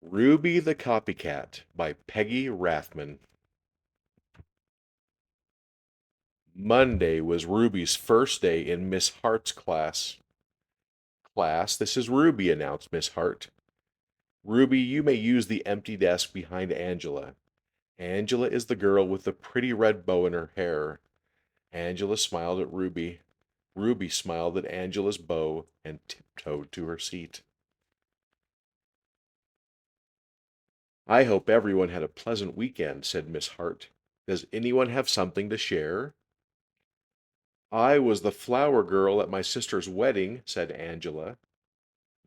Ruby the Copycat by Peggy Rathmann. Monday was Ruby's first day in Miss Hart's class. Class, this is Ruby, announced Miss Hart. Ruby, you may use the empty desk behind Angela. Angela is the girl with the pretty red bow in her hair. Angela smiled at Ruby. Ruby smiled at Angela's bow and tiptoed to her seat. I hope everyone had a pleasant weekend, said Miss Hart. Does anyone have something to share? I was the flower girl at my sister's wedding, said Angela.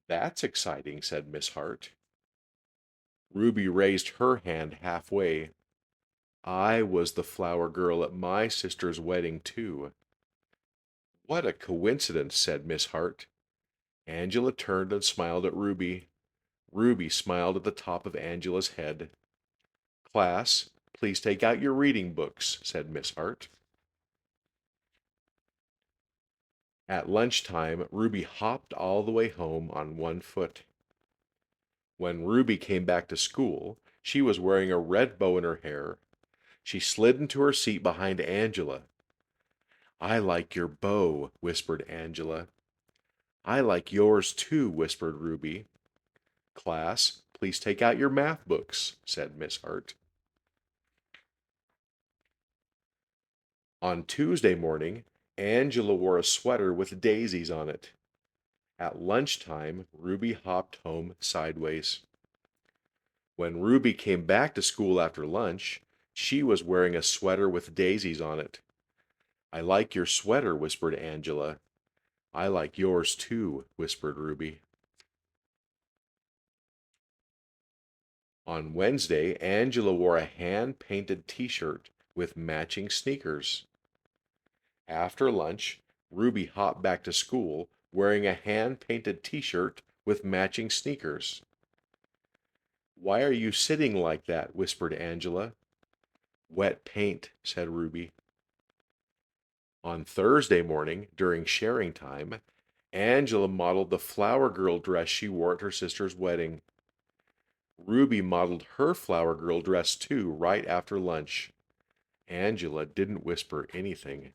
That's exciting, said Miss Hart. Ruby raised her hand halfway. I was the flower girl at my sister's wedding, too. What a coincidence, said Miss Hart. Angela turned and smiled at Ruby. Ruby smiled at the top of Angela's head. Class, please take out your reading books, said Miss Hart. At lunchtime, Ruby hopped all the way home on one foot. When Ruby came back to school, she was wearing a red bow in her hair. She slid into her seat behind Angela. I like your bow, whispered Angela. I like yours too, whispered Ruby. Class, please take out your math books, said Miss Hart. On Tuesday morning, Angela wore a sweater with daisies on it. At lunchtime, Ruby hopped home sideways. When Ruby came back to school after lunch, she was wearing a sweater with daisies on it. I like your sweater, whispered Angela. I like yours too, whispered Ruby. On Wednesday, Angela wore a hand-painted t-shirt with matching sneakers. After lunch, Ruby hopped back to school wearing a hand-painted t-shirt with matching sneakers. Why are you sitting like that? Whispered Angela. Wet paint, said Ruby. On Thursday morning, during sharing time, Angela modeled the flower girl dress she wore at her sister's wedding. Ruby modeled her flower girl dress too right after lunch. Angela didn't whisper anything.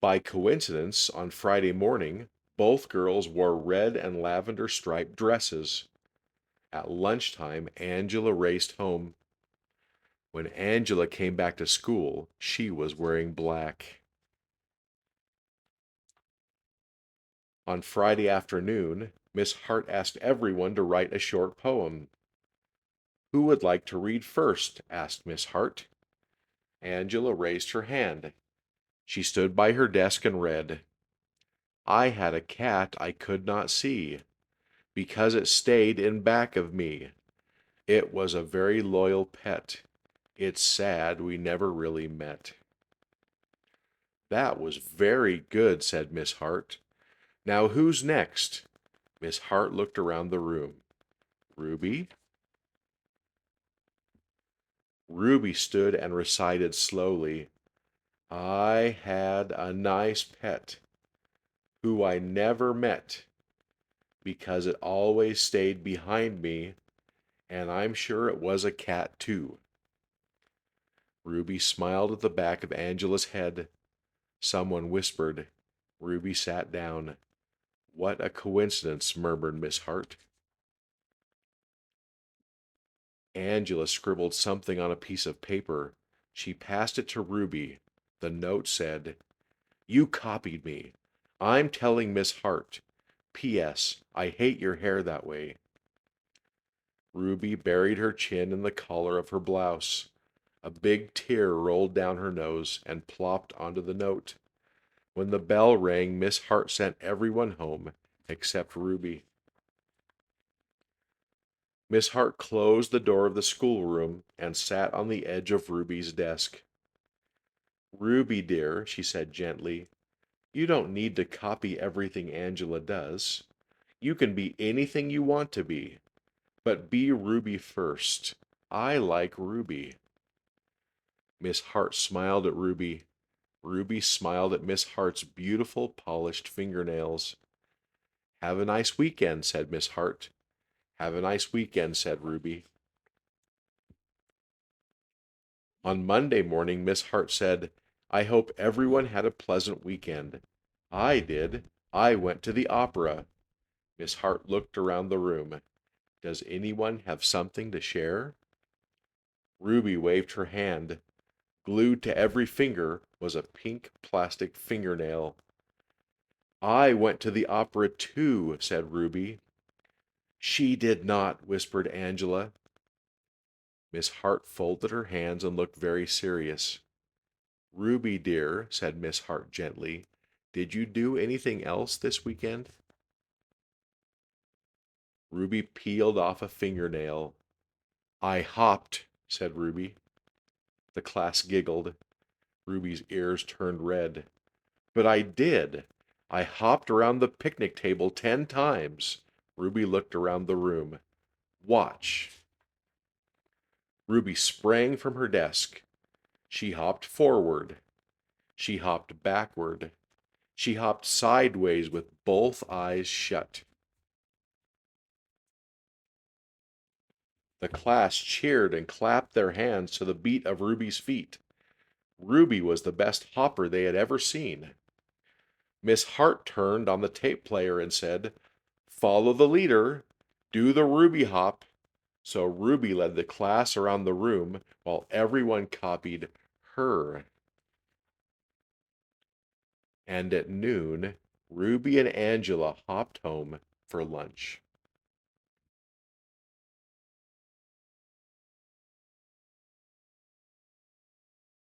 By coincidence, on Friday morning, both girls wore red and lavender striped dresses. At lunchtime, Angela raced home. When Angela came back to school, she was wearing black. On Friday afternoon, Miss Hart asked everyone to write a short poem. Who would like to read first? Asked Miss Hart. Angela raised her hand. She stood by her desk and read, I had a cat I could not see, because it stayed in back of me. It was a very loyal pet. It's sad we never really met. That was very good, said Miss Hart. Now who's next? Miss Hart looked around the room. Ruby? Ruby stood and recited slowly, I had a nice pet, who I never met, because it always stayed behind me, and I'm sure it was a cat too. Ruby smiled at the back of Angela's head. Someone whispered. Ruby sat down. What a coincidence, murmured Miss Hart. Angela scribbled something on a piece of paper. She passed it to Ruby. The note said, You copied me. I'm telling Miss Hart. P.S. I hate your hair that way. Ruby buried her chin in the collar of her blouse. A big tear rolled down her nose and plopped onto the note. When the bell rang, Miss Hart sent everyone home except Ruby. Miss Hart closed the door of the schoolroom and sat on the edge of Ruby's desk. Ruby, dear, she said gently, you don't need to copy everything Angela does. You can be anything you want to be, but be Ruby first. I like Ruby. Miss Hart smiled at Ruby. Ruby smiled at Miss Hart's beautiful polished fingernails. "Have a nice weekend," said Miss Hart. "Have a nice weekend," said Ruby. On Monday morning, Miss Hart said, "I hope everyone had a pleasant weekend. I did. I went to the opera." Miss Hart looked around the room. "Does anyone have something to share?" Ruby waved her hand. Glued to every finger was a pink plastic fingernail. "I went to the opera too," said Ruby. "She did not," whispered Angela. Miss Hart folded her hands and looked very serious. "Ruby, dear," said Miss Hart gently, "did you do anything else this weekend?" Ruby peeled off a fingernail. "I hopped," said Ruby. The class giggled. Ruby's ears turned red. "But I did. I hopped around the picnic table 10 times." Ruby looked around the room. "Watch." Ruby sprang from her desk. She hopped forward. She hopped backward. She hopped sideways with both eyes shut. The class cheered and clapped their hands to the beat of Ruby's feet. Ruby was the best hopper they had ever seen. Miss Hart turned on the tape player and said, "Follow the leader. Do the Ruby hop." So Ruby led the class around the room while everyone copied her. And at noon, Ruby and Angela hopped home for lunch.